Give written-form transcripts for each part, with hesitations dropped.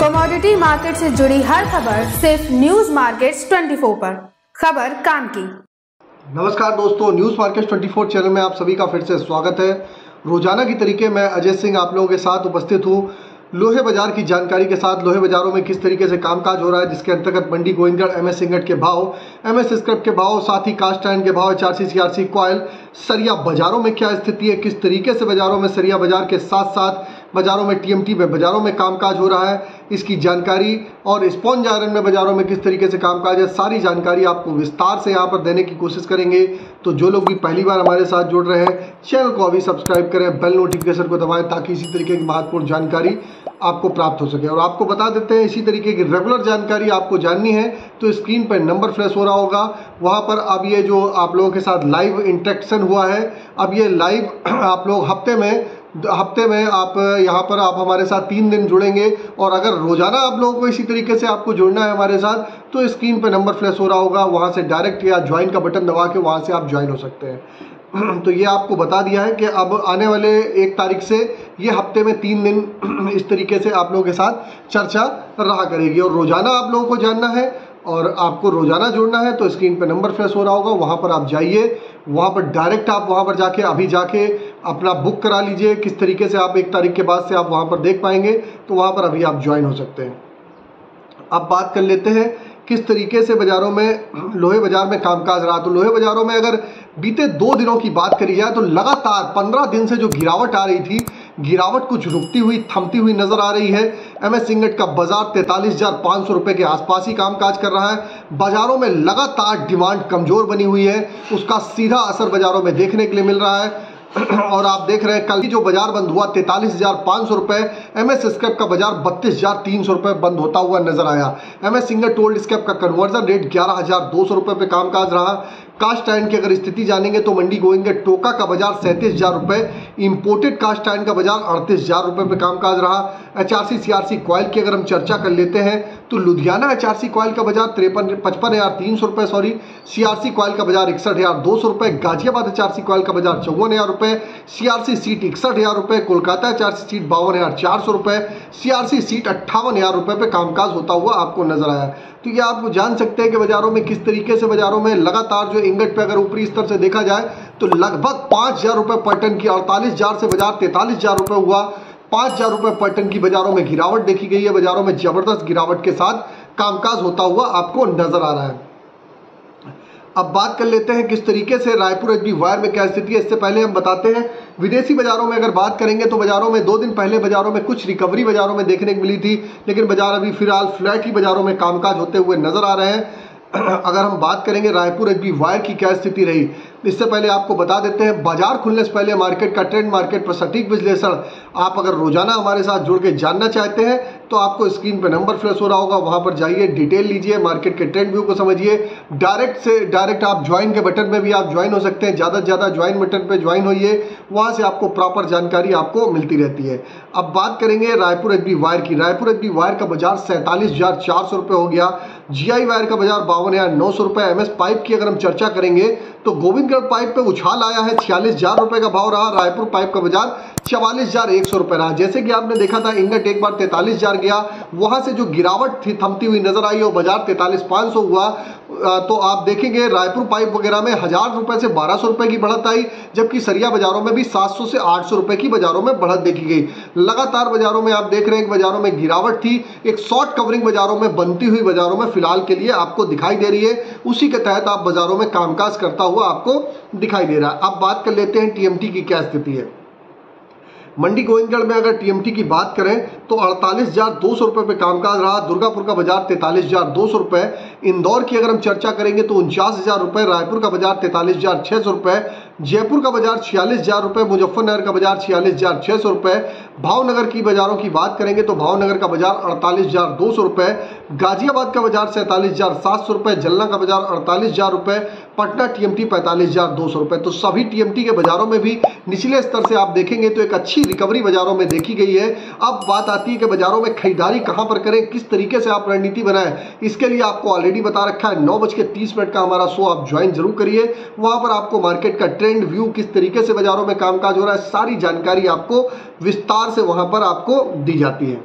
Commodity market से जुड़ी हर खबर सिर्फ न्यूज मार्केट्स 24 पर। खबर काम की। नमस्कार दोस्तों, न्यूज मार्केट्स 24 चैनल में आप सभी का फिर से स्वागत है। रोजाना की तरीके मैं अजय सिंह आप लोगों के साथ उपस्थित हूँ लोहे बाजार की जानकारी के साथ। लोहे बाजारों में किस तरीके से कामकाज हो रहा है, जिसके अंतर्गत मंडी गोविंदगढ़ एमएस इंगट के भाव, एमएस स्क्रैप के भाव, साथ ही कास्ट आयरन के भाव, एचआरसी सीआरसी कॉयल, सरिया बाजारों में क्या स्थिति है, किस तरीके से बाजारों में सरिया बाजार के साथ साथ बाजारों में टीएमटी में बाजारों में कामकाज हो रहा है, इसकी जानकारी और स्पॉन्ज आयरन में बाजारों में किस तरीके से कामकाज है, सारी जानकारी आपको विस्तार से यहाँ पर देने की कोशिश करेंगे। तो जो लोग भी पहली बार हमारे साथ जुड़ रहे हैं, चैनल को अभी सब्सक्राइब करें, बेल नोटिफिकेशन को दबाएं ताकि इसी तरीके की महत्वपूर्ण जानकारी आपको प्राप्त हो सके। और आपको बता देते हैं, इसी तरीके की रेगुलर जानकारी आपको जाननी है तो स्क्रीन पर नंबर फ्लैश हो रहा होगा, वहाँ पर अब ये जो आप लोगों के साथ लाइव इंटरेक्शन हुआ है, अब ये लाइव आप लोग हफ्ते में आप यहाँ पर आप हमारे साथ 3 दिन जुड़ेंगे। और अगर रोजाना आप लोगों को इसी तरीके से आपको जुड़ना है हमारे साथ, तो स्क्रीन पे नंबर फ्लैश हो रहा होगा, वहाँ से डायरेक्ट या ज्वाइन का बटन दबा के वहाँ से आप ज्वाइन हो सकते हैं। तो ये आपको बता दिया है कि अब आने वाले 1 तारीख से ये हफ्ते में 3 दिन इस तरीके से आप लोगों के साथ चर्चा रहा करेगी। और रोजाना आप लोगों को जानना है और आपको रोजाना जुड़ना है तो स्क्रीन पे नंबर फ्लैश हो रहा होगा, वहाँ पर आप जाइए, वहाँ पर डायरेक्ट आप वहाँ पर जाके अभी जाके अपना बुक करा लीजिए। किस तरीके से आप 1 तारीख के बाद से आप वहाँ पर देख पाएंगे, तो वहाँ पर अभी आप ज्वाइन हो सकते हैं। अब बात कर लेते हैं किस तरीके से बाजारों में लोहे बाजार में कामकाज रहा। तो लोहे बाजारों में अगर बीते 2 दिनों की बात करी जाए तो लगातार 15 दिन से जो गिरावट आ रही थी, गिरावट कुछ रुकती हुई थमती हुई नजर आ रही है। एमएस इंगट का बाजार 43,500 रुपए के आसपास ही कामकाज कर रहा है। बाजारों में लगातार डिमांड कमजोर बनी हुई है, उसका सीधा असर बाजारों में देखने के लिए मिल रहा है। और आप देख रहे हैं कल की जो बाजार बंद हुआ 43,500 रुपए, एमएस स्क्रैप का बाजार 32,300 रुपए बंद होता हुआ नजर आया। एमएस इंगट ओल्ड स्क्रैप का कन्वर्जन रेट 11,200 रुपए पे कामकाज रहा। कास्ट आयरन की अगर स्थिति जानेंगे तो मंडी गोविंदगढ़ टोका का बाजार 37,000 रुपए, इंपोर्टेड कास्ट आयरन का बाजार 38,000 रुपए पे कामकाज रहा। एचआरसी सीआरसी कॉयल की अगर हम चर्चा कर लेते हैं तो लुधियाना एचआरसी कॉयल का बाजार 55,300 रुपए, सीआरसी कॉयल का बाजार 61,200 रुपए, गाजियाबाद एचआरसी कॉयल का बाजार 54,000 रुपए, सीआरसी सीट 61,000 रुपए, कोलकाता एचआरसी सीट 52,400 रुपए, सीआरसी सीट 58,000 रुपए पे कामकाज होता हुआ आपको नजर आया। तो ये आप जान सकते हैं कि बाजारों में किस तरीके से बाजारों में लगातार जो इंगट पे अगर ऊपरी स्तर से देखा जाए तो लगभग 5,000 रुपए पर टन की 48,000 से बाजार 43,000 रुपए हुआ। 5,000 रुपए पर टन की बाजारों में गिरावट देखी गई है। बाजारों में जबरदस्त गिरावट के साथ कामकाज होता हुआ आपको नजर आ रहा है। अब बात कर लेते हैं किस तरीके से रायपुर एचबी वायर में क्या स्थिति है। इससे पहले हम बताते हैं विदेशी बाजारों में अगर बात करेंगे तो बाजारों में 2 दिन पहले बाजारों में कुछ रिकवरी बाजारों में देखने को मिली थी, लेकिन बाजार अभी फिलहाल फ्लैट ही बाजारों में कामकाज होते हुए नजर आ रहे हैं। अगर हम बात करेंगे रायपुर एचबी वायर की क्या स्थिति रही, इससे पहले आपको बता देते हैं बाजार खुलने से पहले मार्केट का ट्रेंड, मार्केट पर सटीक विश्लेषण आप अगर रोजाना हमारे साथ जुड़ के जानना चाहते हैं तो आपको स्क्रीन पे नंबर फ्लैश हो रहा होगा, वहां पर जाइए, डिटेल लीजिए, मार्केट के ट्रेंड व्यू को समझिए। डायरेक्ट आप ज्वाइन के बटन में भी आप ज्वाइन हो सकते हैं। ज़्यादा से ज़्यादा ज्वाइन बटन पे ज्वाइन होइए, वहां से आपको प्रॉपर जानकारी आपको मिलती रहती है। अब बात करेंगे रायपुर एचबी वायर की। रायपुर एचबी वायर का बाजार 47,400 रुपए हो गया। जीआई वायर का बाजार 52,900 रुपए। एमएस पाइप की अगर हम चर्चा करेंगे तो गोविंदगढ़ पाइप पे उछाल आया है, 46,000 रुपए का भाव रहा। रायपुर पाइप का बाजार 44,100 रुपए रहा। जैसे कि आपने देखा था इंगट एक बार 43,000 गया, वहां से जो गिरावट थी थमती हुई नजर आई और बाजार 43,500 हुआ। तो आप देखेंगे रायपुर पाइप वगैरह में 1,000 रुपए से 1,200 रुपए की बढ़त आई, जबकि सरिया बाजारों में भी 700 से 800 रुपए की बाजारों में बढ़त देखी गई। लगातार बाजारों में आप देख रहे हैं कि बाजारों में गिरावट थी। एक शॉर्ट कवरिंग बाजारों में बनती हुई बाजारों में फिलहाल के लिए आपको दिखाई दे रही है, उसी के तहत आप बाजारों में कामकाज करता हुआ आपको दिखाई दे रहा है। अब बात कर लेते हैं टीएमटी की क्या स्थिति है। मंडी गोविंदगढ़ में अगर टीएमटी की बात करें तो 48,200 रुपए पे कामकाज रहा। दुर्गापुर का बाजार 43,200 रुपए। इंदौर की अगर हम चर्चा करेंगे तो 49,000 रुपए। रायपुर का बाजार 43,600 रुपए। जयपुर का बाजार 46,000 रुपए। मुजफ्फरनगर का बाजार 46,600 रुपए। भावनगर की बाजारों की बात करेंगे तो भावनगर का बाजार 48,200 रुपए। गाजियाबाद का बाजार 47,700 रुपए। जलना का बाजार 48,000 रुपए। पटना टीएमटी 45,200 रुपए। तो सभी टीएमटी के बाजारों में भी निचले स्तर से आप देखेंगे तो एक अच्छी रिकवरी बाजारों में देखी गई है। अब बात आती है कि बाजारों में खरीदारी कहां पर करें, किस तरीके से आप रणनीति बनाएं। इसके लिए आपको ऑलरेडी बता रखा है, 9:30 का हमारा शो आप ज्वाइन जरूर करिए। वहां पर आपको मार्केट का ट्रेंड व्यू, किस तरीके से बाजारों में कामकाज हो रहा है, सारी जानकारी आपको विस्तार से वहां पर आपको दी जाती है।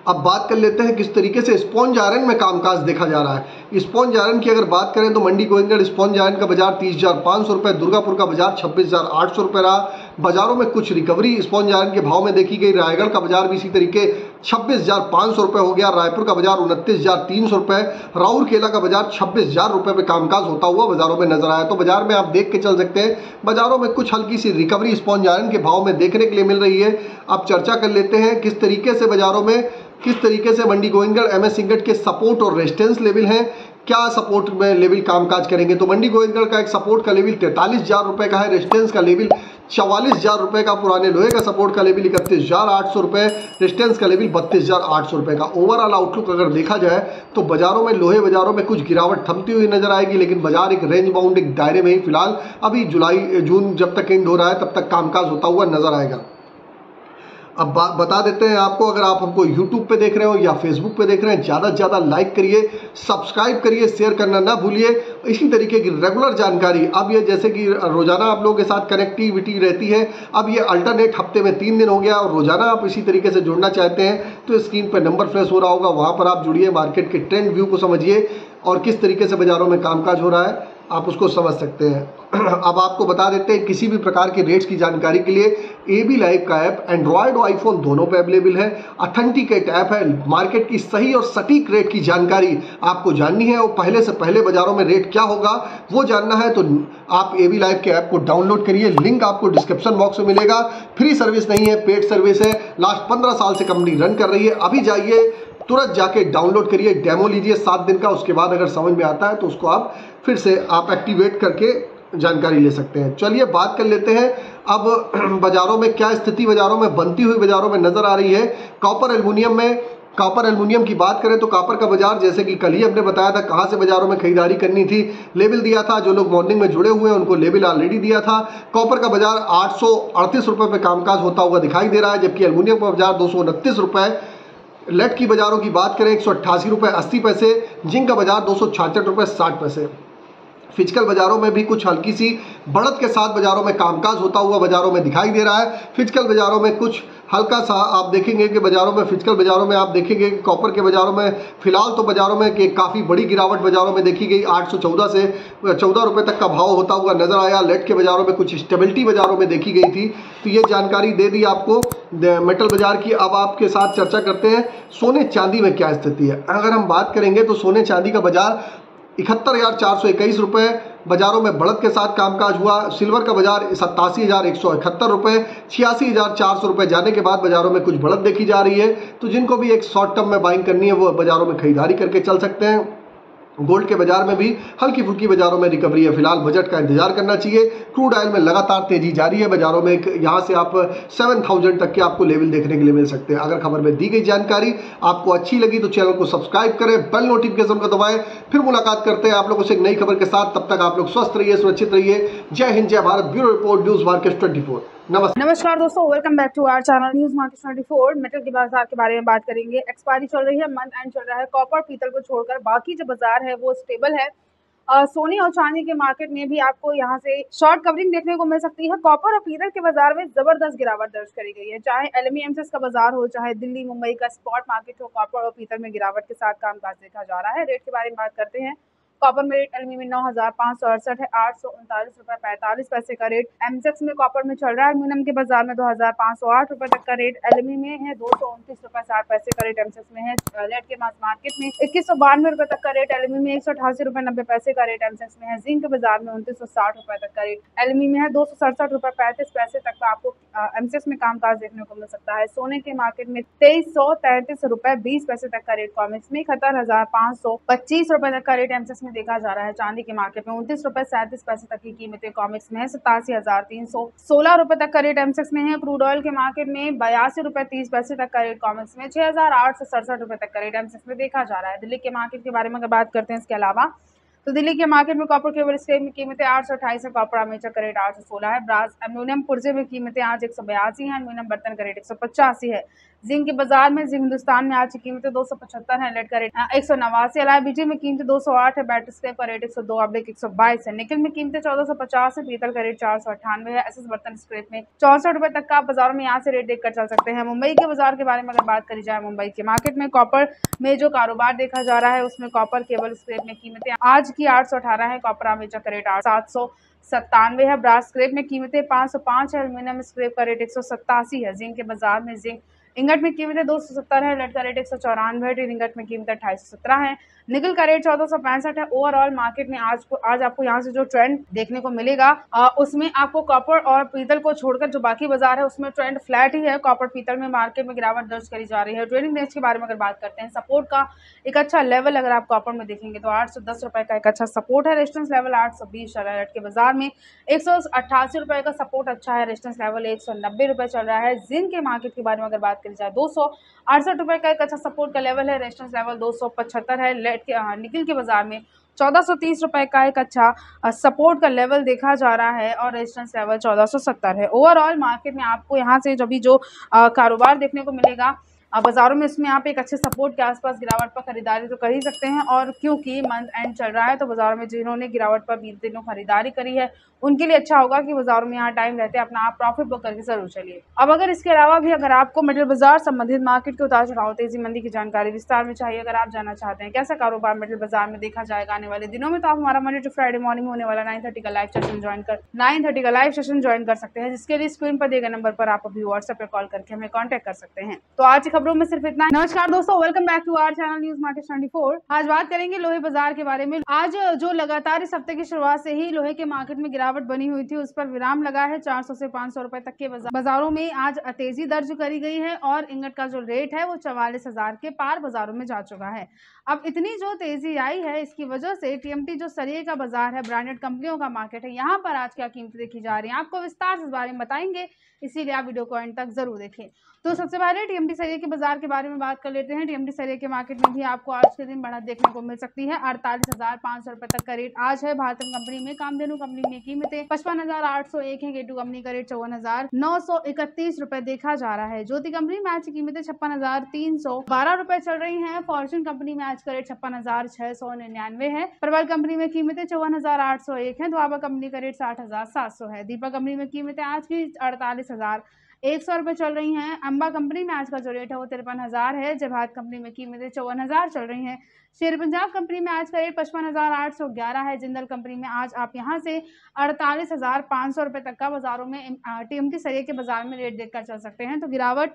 अब बात कर लेते हैं किस तरीके से स्पॉन्ज आयरन में कामकाज देखा जा रहा है। स्पॉन्ज आयरन की अगर बात करें तो मंडी गोविंदगढ़ स्पॉन्ज आयरन का बाजार 30,500 रुपये, दुर्गापुर का बाजार 26,800 रुपये रहा। बाजारों में कुछ रिकवरी स्पॉन्ज आयरन के भाव में देखी गई। रायगढ़ का बाजार भी इसी तरीके 26,500 रुपये हो गया, रायपुर का बाजार 29,300 रुपये, राउरकेला का बाजार 26,000 रुपये पे कामकाज होता हुआ बाजारों में नजर आया। तो बाजार में आप देख के चल सकते हैं, बाजारों में कुछ हल्की सी रिकवरी स्पॉन्ज आयरन के भाव में देखने के लिए मिल रही है। अब चर्चा कर लेते हैं किस तरीके से बाजारों में, किस तरीके से मंडी गोविंदगढ़ एमएस सिंगट के सपोर्ट और रेजिस्टेंस लेवल हैं, क्या सपोर्ट में लेवल कामकाज करेंगे। तो मंडी गोविंदगढ़ का एक सपोर्ट का लेवल 43,000 रुपये का है, रेजिस्टेंस का लेवल 44,000 रुपये का, पुराने लोहे का सपोर्ट का लेवल 31,800 रुपये, रेजिस्टेंस का लेवल 32,800 रुपये का। ओवरऑल आउटलुक अगर देखा जाए तो बाजारों में, लोहे बाजारों में कुछ गिरावट थमती हुई नजर आएगी, लेकिन बाजार एक रेंज बाउंड एक दायरे में ही फिलहाल अभी जून जब तक एंड हो रहा है तब तक कामकाज होता हुआ नजर आएगा। अब बता देते हैं आपको, अगर आप हमको YouTube पे देख रहे हो या Facebook पे देख रहे हैं, ज़्यादा से ज़्यादा लाइक करिए, सब्सक्राइब करिए, शेयर करना ना भूलिए। इसी तरीके की रेगुलर जानकारी, अब ये जैसे कि रोज़ाना आप लोगों के साथ कनेक्टिविटी रहती है, अब ये अल्टरनेट हफ्ते में 3 दिन हो गया और रोज़ाना आप इसी तरीके से जुड़ना चाहते हैं तो स्क्रीन पर नंबर फ्लैश हो रहा होगा, वहाँ पर आप जुड़िए, मार्केट के ट्रेंड व्यू को समझिए और किस तरीके से बाज़ारों में कामकाज हो रहा है आप उसको समझ सकते हैं। अब आपको बता देते हैं, किसी भी प्रकार के रेट्स की जानकारी के लिए एबी लाइव का ऐप एंड्रॉयड और आईफोन दोनों पे अवेलेबल है। ऑथेंटिकेट ऐप है, मार्केट की सही और सटीक रेट की जानकारी आपको जाननी है और पहले से पहले बाजारों में रेट क्या होगा वो जानना है तो आप एबी लाइव के ऐप को डाउनलोड करिए, लिंक आपको डिस्क्रिप्शन बॉक्स में मिलेगा। फ्री सर्विस नहीं है, पेड सर्विस है, लास्ट 15 साल से कंपनी रन कर रही है। अभी जाइए, तुरंत जाके डाउनलोड करिए, डेमो लीजिए 7 दिन का, उसके बाद अगर समझ में आता है तो उसको आप फिर से आप एक्टिवेट करके जानकारी ले सकते हैं। चलिए बात कर लेते हैं अब बाजारों में क्या स्थिति बाजारों में बनती हुई बाजारों में नजर आ रही है। कॉपर एल्युमिनियम में, कॉपर एल्युमिनियम की बात करें तो कॉपर का बाजार, जैसे कि कल ही हमने बताया था कहां से बाजारों में खरीदारी करनी थी, लेवल दिया था, जो लोग मॉर्निंग में जुड़े हुए हैं उनको लेवल ऑलरेडी दिया था। कॉपर का बाजार 838 रुपये पे कामकाज होता हुआ दिखाई दे रहा है, जबकि एल्युमिनियम का बाजार 229 रुपये। लेड की बाजारों की बात करें 188 रुपये 80 पैसे, जिंक का बाजार 266 रुपये 60 पैसे। फिजिकल बाजारों में भी कुछ हल्की सी बढ़त के साथ बाजारों में कामकाज होता हुआ बाजारों में दिखाई दे रहा है। फिजिकल बाजारों में कुछ हल्का सा आप देखेंगे कि बाजारों में, फिजिकल बाजारों में आप देखेंगे कि कॉपर के बाजारों में फिलहाल तो बाजारों में कि काफ़ी बड़ी गिरावट बाजारों में देखी गई, 814 से 14 रुपये तक का भाव होता हुआ नजर आया। लेड के बाजारों में कुछ स्टेबिलिटी बाजारों में देखी गई थी, तो ये जानकारी दे दी आपको मेटल बाजार की। अब आपके साथ चर्चा करते हैं सोने चांदी में क्या स्थिति है। अगर हम बात करेंगे तो सोने चांदी का बाजार 71,421 रुपये बाजारों में बढ़त के साथ कामकाज हुआ। सिल्वर का बाजार 87,171 रुपये, 86,400 रुपये जाने के बाद बाजारों में कुछ बढ़त देखी जा रही है। तो जिनको भी एक शॉर्ट टर्म में बाइंग करनी है वो बाजारों में खरीदारी करके चल सकते हैं। गोल्ड के बाजार में भी हल्की फुल्की बाजारों में रिकवरी है, फिलहाल बजट का इंतजार करना चाहिए। क्रूड ऑयल में लगातार तेजी जारी है बाजारों में, यहाँ से आप 7,000 तक के आपको लेवल देखने के लिए मिल सकते हैं। अगर खबर में दी गई जानकारी आपको अच्छी लगी तो चैनल को सब्सक्राइब करें, बेल नोटिफिकेशन को दबाएं। फिर मुलाकात करते हैं आप लोगों से एक नई खबर के साथ, तब तक आप लोग स्वस्थ रहिए, सुरक्षित रहिए। जय हिंद, जय Bharat. Bureau report, news market 24। नमस्कार दोस्तों, welcome back to our channel news market 24। Metal के बाजार के बारे में बात करेंगे। एक्सपायरी चल रही है, मंथ एंड चल रहा है। कॉपर पीतल को छोड़कर बाकी जो बाजार है वो स्टेबल है। सोने और चांदी के मार्केट में भी आपको यहाँ से शॉर्ट कवरिंग देखने को मिल सकती है। कॉपर और पीतल के बाजार में जबरदस्त गिरावट दर्ज करी गई है, चाहे एलएमईएमएस का बाजार हो, चाहे दिल्ली मुंबई का स्पॉट मार्केट हो। कॉपर और पीतल में गिरावट के साथ कामकाज देखा जा रहा है। रेट के बारे में बात करते हैं। कॉपर में रेट एलमी में 9,568 है, 839 रुपये 45 पैसे का रेट एमसेक्स में कॉपर में चल रहा है। एल्यूमिनियम के बाजार में 2,508 रुपये तक का रेट एलमी में है, 229 रुपये 60 पैसे का रेट एमसेक्स में है। लेड के मास मार्केट में 2192 रुपये तक का रेट एलमी में, 188 रुपये 90 पैसे का रेट एमसेक्स में है। जिंक के बाजार में 2960 रुपये तक का रेट एलमी में है, 267 रुपये 35 पैसे तक का आपको एमसेक्स में कामकाज देखने को मिल सकता है। सोने के मार्केट में 2333 रुपये 20 पैसे तक का रेट कॉमिक्स में, 71,525 रुपये तक का रेट एमसेक्स देखा जा रहा है। चांदी के मार्केट में 29 रुपये 37 पैसे तक की कीमतें कॉमिक्स में है, 87,316 रुपए तक का रेट एमसेक्स में है। क्रूड ऑयल के मार्केट में 82 रुपये 30 पैसे तक का रेट कॉमिक्स में, 6,867 रुपए तक का रेट एमसेक्स में देखा जा रहा है। दिल्ली के मार्केट के बारे में अगर बात करते हैं इसके अलावा तो दिल्ली के मार्केट में कॉपर केवल स्क्रेप में कीमतें 828 है, कॉपर आर्मेचर का रेट 816 है, ब्रास एल्यूमिनियम पुर्जे में कीमतें आज 182 है, एल्यूमिनियम बर्तन का रेट 185 है। जिंक के बाजार में जिंक हिंदुस्तान में आज की कीमतें 275 है, लेड का रेट 189, LIBG में कीमतें 208 है, बैटरी स्क्रैप का रेट 102/122 है, निकल में कीमतें 1450 है, पीतल का रेट 498 है, एसएस बर्तन स्क्रैप में 64 रुपए तक का आप बाजारों में यहाँ से रेट देखकर चल सकते हैं। मुंबई के बाजार के बारे में अगर बात करी जाए, मुंबई के मार्केट में कॉपर में जो कारोबार देखा जा रहा है उसमें कॉपर केवल स्क्रैप में कीमतें आज की 818 है, कॉपर आर्मेचर का रेट 797 है, ब्रास स्क्रैप में कीमतें 505 है, एल्यूमिनियम स्क्रैप का रेट 187 है, जिंक के बाजार में जिंक इंगट में कीमतें 270 है, लेड का रेट 194 है, टिन इंगट में कीमतें 2817 है, निकल का रेट 1465 है। ओवरऑल मार्केट में आज आपको यहाँ से जो ट्रेंड देखने को मिलेगा उसमें आपको कॉपर और पीतल को छोड़कर जो बाकी बाजार है उसमें ट्रेंड फ्लैट ही है। कॉपर पीतल में मार्केट में गिरावट दर्ज करी जा रही है। ट्रेडिंग रेंज के बारे में अगर बात करते हैं, सपोर्ट का एक अच्छा लेवल अगर आप कॉपर में देखेंगे तो 810 रुपए का एक अच्छा सपोर्ट है, रेजिस्टेंस लेवल 820 चल रहा है, के बाजार में 188 रुपए का सपोर्ट अच्छा है, रेजिस्टेंस लेवल 190 रुपए चल रहा है। जिंक के मार्केट के बारे में अगर बात करी जाए 268 रुपए का एक अच्छा सपोर्ट का लेवल है, रेजिस्टेंस लेवल 275 है। निकल के बाजार में 1430 रुपए का एक अच्छा सपोर्ट का लेवल देखा जा रहा है और रेजिस्टेंस लेवल 1470 है। ओवरऑल मार्केट में आपको यहाँ से जो कारोबार देखने को मिलेगा बाजारों में, इसमें आप एक अच्छे सपोर्ट के आसपास गिरावट पर खरीदारी तो कर ही सकते हैं। और क्योंकि मंथ एंड चल रहा है तो बाजारों में जिन्होंने गिरावट पर 20 दिनों खरीदारी करी है उनके लिए अच्छा होगा कि बाजारों में यहाँ टाइम रहते अपना आप प्रॉफिट बुक करके जरूर चलिए। अब अगर इसके अलावा भी अगर आपको मेटल बाजार संबंधित मार्केट के उतार चढ़ाव तेजी मंदी की जानकारी विस्तार में चाहिए, अगर आप जानना चाहते हैं कैसा कारोबार मेटल बाजार में देखा जाएगा आने वाले दिनों में, तो आप हमारा मंडे टू फ्राइडे मॉर्निंग में होने वाला 9:30 का लाइव सेशन ज्वाइन कर सकते हैं, जिसके लिए स्क्रीन पर दिए गए नंबर पर आप अभी व्हाट्सएप पर कॉल करके हमें कॉन्टैक्ट कर सकते हैं। तो आज की खबरों में सिर्फ इतना। नमस्कार दोस्तों, welcome back to our channel news market 24। आज बात करेंगे लोहे बाजार के बारे में। आज जो लगातार इस हफ्ते की शुरुआत से ही लोहे के मार्केट में गिरावट बनी हुई थी उस पर विराम लगा है। 400 से 500 रुपए तक के बाजारों में आज तेजी दर्ज करी गई है और इंगट का जो रेट है वो 44,000 के पार बाजारों में जा चुका है। अब इतनी जो तेजी आई है इसकी वजह से टीएमटी जो सरिये का बाजार है, ब्रांडेड कंपनियों का मार्केट है, यहाँ पर आज क्या कीमतें देखी जा रही है आपको विस्तार से इस बारे में बताएंगे, इसीलिए आप वीडियो को एंड तक जरूर देखें। तो सबसे पहले टीएमटी सरिये के बाजार के बारे में बात कर लेते हैं। टीएमटी सरिये के मार्केट में भी आपको आज के दिन बढ़त देखने को मिल सकती है। 48,500 रुपए तक का रेट आज है। भारतीय कंपनी में, कामधेनु कंपनी में कीमतें 55,801 है। गेटू कंपनी का रेट 54,931 रुपए देखा जा रहा है। ज्योति कंपनी में आज की कीमतें 56,312 रुपए चल रही है। फॉर्च्यून कंपनी में आज का रेट 56,699 है। प्रबल कंपनी में कीमतें 54,801 है। द्वाबा कंपनी का रेट 60,700 है। दीपक कंपनी में कीमतें आज की 48,100 रुपए चल रही हैं। अंबा कंपनी में आज का जो रेट है वो 53,000 है। जवाहर कंपनी में कीमतें 54,000 चल रही हैं। शेर पंजाब कंपनी में आज का रेट 55,811 है। जिंदल कंपनी में आज आप यहां से 48,500 रुपए तक का बाजारों में टीएमटी सरिये के बाजार में रेट देखकर चल सकते हैं। तो गिरावट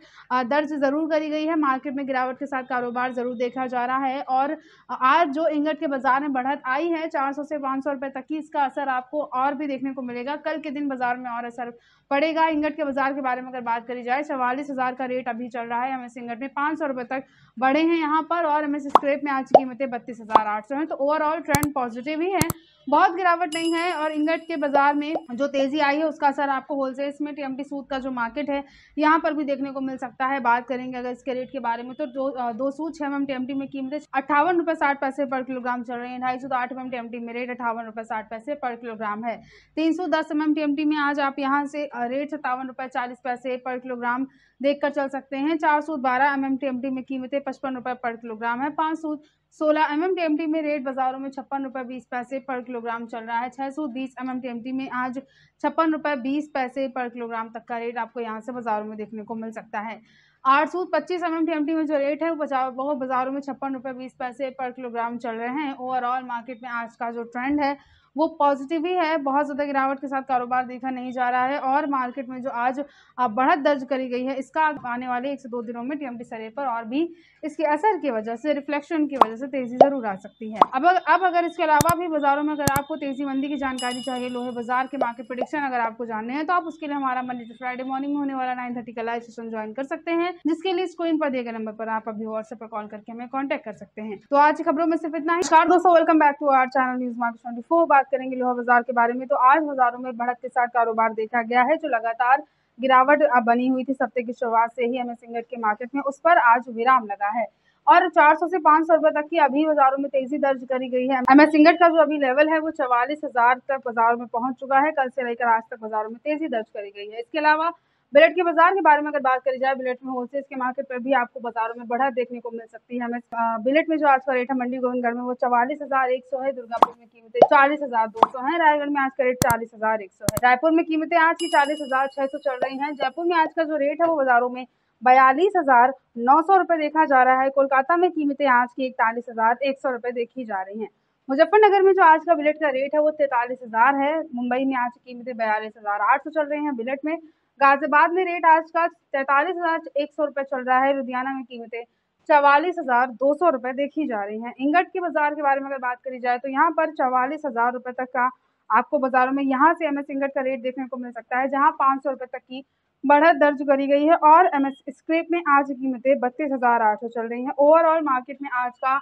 दर्ज जरूर करी गई है। मार्केट में गिरावट के साथ कारोबार जरूर देखा जा रहा है और आज जो इंगट के बाजार में बढ़त आई है 400 से 500 रुपए तक की, इसका असर आपको और भी देखने को मिलेगा। कल के दिन बाजार में और असर पड़ेगा। इंगट के बाजार के बारे में अगर बात करी जाए, 44,000 का रेट अभी चल रहा है। एमएस इंगट में 500 रुपए तक बढ़े हैं यहाँ पर और एमएस स्क्रैप में आज की कीमतें 32,800 है। तो ओवरऑल ट्रेंड पॉजिटिव ही है, बहुत गिरावट नहीं है। और इंगट के बाजार में जो तेजी आई है उसका असर आपको होलसेल्स में टीएमटी सूद का जो मार्केट है यहाँ पर भी देखने को मिल सकता है। बात करेंगे अगर इसके रेट के बारे में तो 206 टीएमटी में कीमतें 58 रुपए 60 पैसे पर किलोग्राम चल रही है। 250 टीएमटी में रेट 58 रुपए 60 पैसे पर किलोग्राम है। 310 टीएमटी में आज आप यहाँ से रेट 57 रुपए 40 पैसे पर किलोग्राम देखकर चल सकते हैं। 412 टीएमटी में कीमतें 55 रुपए पर किलोग्राम है। 516 टीएमटी में रेट बाजारों में 56 रुपए 20 पैसे पर किलोग्राम चल रहा है। 620 टीएमटी में आज 56 रुपए 20 पैसे पर किलोग्राम तक का रेट आपको यहाँ से बाजारों में देखने को मिल सकता है। 825 टीएमटी में जो रेट है वो बाजारों में 56 रुपए 20 पैसे पर किलोग्राम चल रहे हैं। ओवरऑल मार्केट में आज का जो ट्रेंड है वो पॉजिटिव ही है, बहुत ज़्यादा गिरावट के साथ कारोबार देखा नहीं जा रहा है। और मार्केट में जो आज बढ़त दर्ज करी गई है इसका आने वाले 1 से 2 दिनों में टीएमटी सरिये पर और भी इसके असर की वजह से, रिफ्लेक्शन की वजह से तेजी जरूर आ सकती है। अब अगर इसके अलावा भी बाजारों में अगर आपको तेजी मंदी की जानकारी चाहिए, लोहे बाजार के मार्केट प्रेडिक्शन अगर आपको जानने हैं, तो आप उसके लिए हमारा मंडे टू फ्राइडे मॉर्निंग में होने वाला 9:30 का लाइव सेशन ज्वाइन कर सकते हैं, जिसके लिए स्क्रीन पर दिए गए नंबर पर आप अभी व्हाट्सएप पर कॉल करके हमें कॉन्टैक्ट कर सकते हैं। तो आज की खबरों में सिर्फ इतना ही। नमस्कार दोस्तों, welcome back to our channel news market 24। बात करेंगे लोहा बाजार के बारे में। तो आज बाजारों में बढ़त के साथ कारोबार देखा गया है। जो लगातार गिरावट बनी हुई थी हफ्ते की शुरुआत से ही एमएस इंगट के मार्केट में, उस पर आज विराम लगा है। और 400 से 500 रुपए तक की अभी बाजारों में तेजी दर्ज करी गई है। MS इंगट का जो अभी लेवल है वो 44,000 तक बाजारों में पहुंच चुका है। कल से लेकर आज तक बाजारों में तेजी दर्ज करी गई है। इसके अलावा बिलेट के बाजार के बारे में अगर बात करी जाए, बिलेट में होलसेल के मार्केट पर भी आपको बाजारों में बढ़त देखने को मिल सकती है। हमें बिलेट में जो आज का रेट है मंडी गोविंदगढ़ में वो 44,100 है। दुर्गापुर में कीमतें 40,200 है। रायगढ़ में आज का रेट 40,100 है। रायपुर में कीमतें आज की 40,600 चल रही हैं। जयपुर में आज का जो रेट है वो बाजारों में 42,900 रुपए देखा जा रहा है। कोलकाता में कीमतें आज की 41,100 रुपए देखी जा रही हैं। मुजफ्फरनगर में जो आज का बिलेट का रेट है वो 43,000 है। मुंबई में आज की कीमतें 42,800 चल रही हैं बिलेट में। गाजियाबाद में रेट आज का 43,100 रुपए चल रहा है। लुधियाना में कीमतें 44,200 रुपए देखी जा रही हैं। इंगट के बाजार के बारे में अगर बात करी जाए तो यहाँ पर 44,000 रुपए तक का आपको बाजारों में यहाँ से MS इंगट का रेट देखने को मिल सकता है, जहाँ 500 रुपए तक की बढ़त दर्ज करी गई है। और MS स्क्रैप में आज की कीमतें 32,800 चल रही हैं। ओवरऑल मार्केट में आज का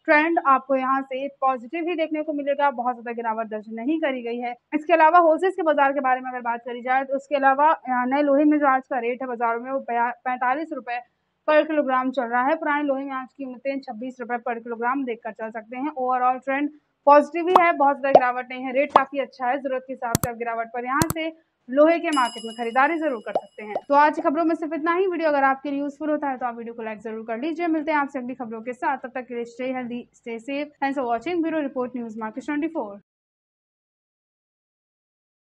ट्रेंड आपको यहाँ से पॉजिटिव ही देखने को मिलेगा, बहुत ज़्यादा गिरावट दर्ज नहीं करी गई है। इसके अलावा होलसेल के बाजार के बारे में अगर बात करी जाए तो उसके अलावा नए लोहे में जो आज का रेट है बाजारों में वो 45 रुपए पर किलोग्राम चल रहा है। पुराने लोहे में आज कीमतें 26 रुपए पर किलोग्राम देखकर चल सकते हैं। ओवरऑल ट्रेंड पॉजिटिव ही है, बहुत ज़्यादा गिरावट नहीं है। रेट काफ़ी अच्छा है, ज़रूरत के हिसाब से आप गिरावट पर यहाँ से लोहे के मार्केट में खरीदारी जरूर कर सकते हैं। तो आज की खबरों में सिर्फ इतना ही। वीडियो अगर आपके लिए यूजफुल होता है तो आप वीडियो को लाइक जरूर कर लीजिए। मिलते हैं आपसे अगली खबरों के साथ, तब तक के लिए stay healthy, stay safe. Thanks for watching. Bureau report news market 24।